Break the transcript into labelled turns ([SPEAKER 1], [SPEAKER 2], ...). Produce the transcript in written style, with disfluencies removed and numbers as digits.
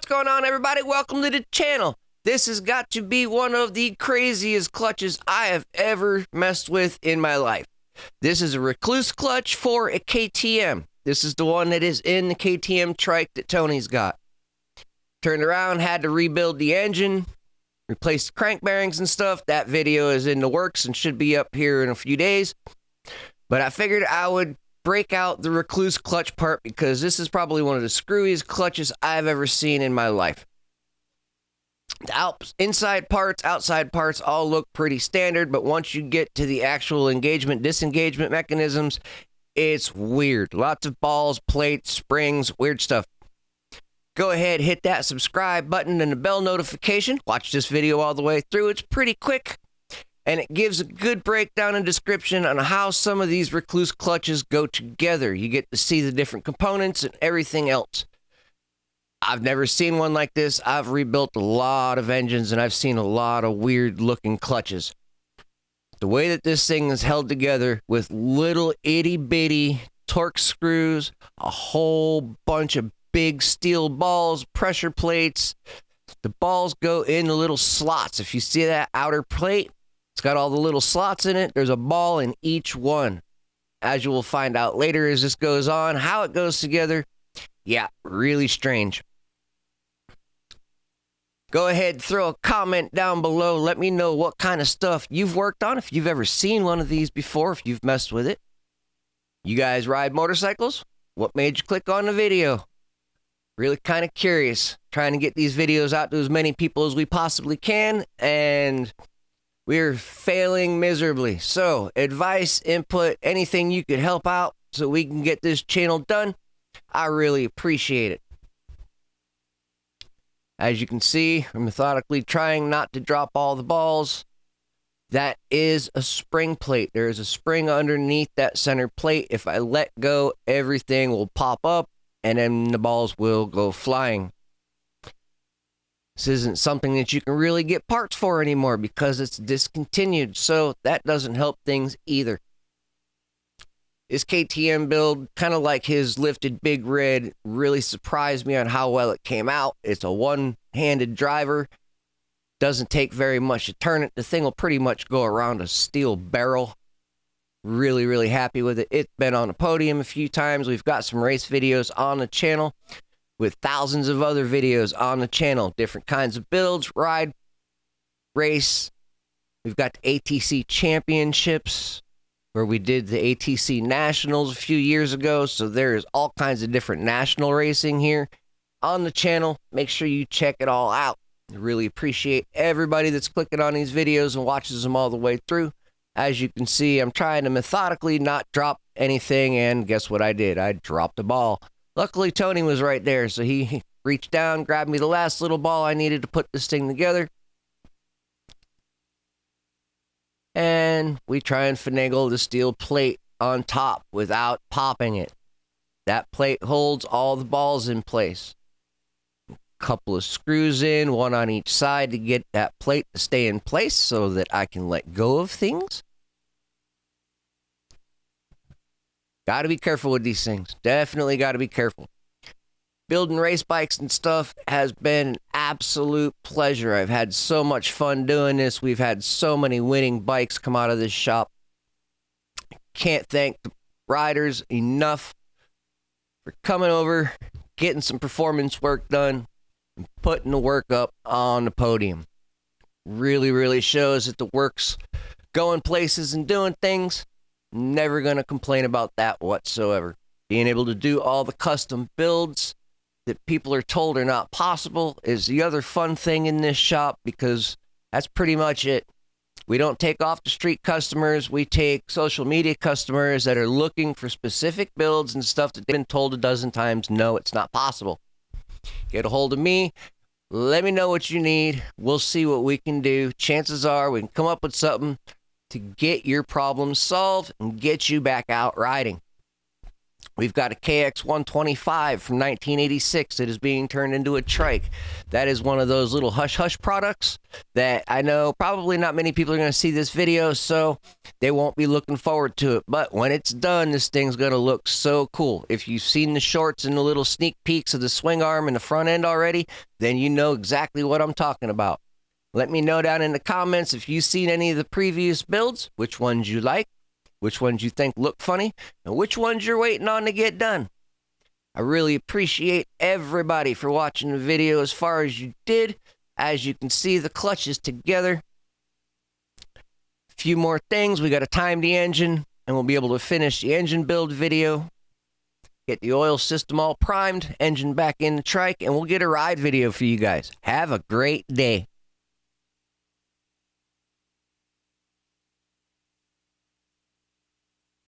[SPEAKER 1] What's going on, everybody? Welcome to the channel. This has got to be one of the craziest clutches I have ever messed with in my life. This is a RECLUSE clutch for a KTM. This is the one that is in the KTM trike that Tony's got. Turned around, had to rebuild the engine, replace the crank bearings and stuff. That video is in the works and should be up here in a few days. But I figured I would break out the RECLUSE clutch part because this is probably one of the screwiest clutches I've ever seen in my life. The inside parts, outside parts all look pretty standard, but once you get to the actual engagement, disengagement mechanisms, it's weird. Lots of balls, plates, springs, weird stuff. Go ahead, hit that subscribe button and the bell notification. Watch this video all the way through. It's pretty quick, and it gives a good breakdown and description on how some of these RECLUSE clutches go together. You get to see the different components and everything else. I've never seen one like this. I've rebuilt a lot of engines, and I've seen a lot of weird-looking clutches. The way that this thing is held together with little itty-bitty torque screws, a whole bunch of big steel balls, pressure plates. The balls go in the little slots. If you see that outer plate, it's got all the little slots in it. There's a ball in each one. As you will find out later as this goes on, how it goes together. Yeah, really strange. Go ahead, throw a comment down below. Let me know what kind of stuff you've worked on, if you've ever seen one of these before, if you've messed with it. You guys ride motorcycles? What made you click on the video? Really kind of curious. Trying to get these videos out to as many people as we possibly can, and we're failing miserably. So, advice, input, anything you could help out so we can get this channel done, I really appreciate it. As you can see, I'm methodically trying not to drop all the balls. That is a spring plate. There is a spring underneath that center plate. If I let go, everything will pop up and then the balls will go flying. This isn't something that you can really get parts for anymore because it's discontinued, so that doesn't help things either. This KTM build, kind of like his lifted Big Red, really surprised me on how well it came out. It's a one-handed driver. Doesn't take very much to turn it. The thing will pretty much go around a steel barrel. Really, really happy with it. It's been on the podium a few times. We've got some race videos on the channel with thousands of other videos on the channel. Different kinds of builds, ride, race. We've got the ATC Championships, where we did the ATC Nationals a few years ago, so there's all kinds of different national racing here on the channel. Make sure you check it all out. I really appreciate everybody that's clicking on these videos and watches them all the way through. As you can see, I'm trying to methodically not drop anything, and guess what I did? I dropped a ball. Luckily, Tony was right there, so he reached down, grabbed me the last little ball I needed to put this thing together. And we try and finagle the steel plate on top without popping it. That plate holds all the balls in place. A couple of screws in, one on each side to get that plate to stay in place so that I can let go of things. Got to be careful with these things. Definitely got to be careful. Building race bikes and stuff has been an absolute pleasure. I've had so much fun doing this. We've had so many winning bikes come out of this shop. Can't thank the riders enough for coming over, getting some performance work done, and putting the work up on the podium. Really, really shows that the work's going places and doing things. Never going to complain about that whatsoever. Being able to do all the custom builds that people are told are not possible is the other fun thing in this shop, because that's pretty much it. We don't take off the street customers. We take social media customers that are looking for specific builds and stuff that they've been told a dozen times, no, it's not possible. Get a hold of me. Let me know what you need. We'll see what we can do. Chances are we can come up with something to get your problems solved and get you back out riding. We've got a KX125 from 1986 that is being turned into a trike. That is one of those little hush-hush products that I know probably not many people are going to see this video, so they won't be looking forward to it. But when it's done, this thing's going to look so cool. If you've seen the shorts and the little sneak peeks of the swing arm and the front end already, then you know exactly what I'm talking about. Let me know down in the comments if you've seen any of the previous builds, which ones you like, which ones you think look funny, and which ones you're waiting on to get done. I really appreciate everybody for watching the video as far as you did. As you can see, the clutch is together. A few more things. We got to time the engine, and we'll be able to finish the engine build video. Get the oil system all primed, engine back in the trike, and we'll get a ride video for you guys. Have a great day.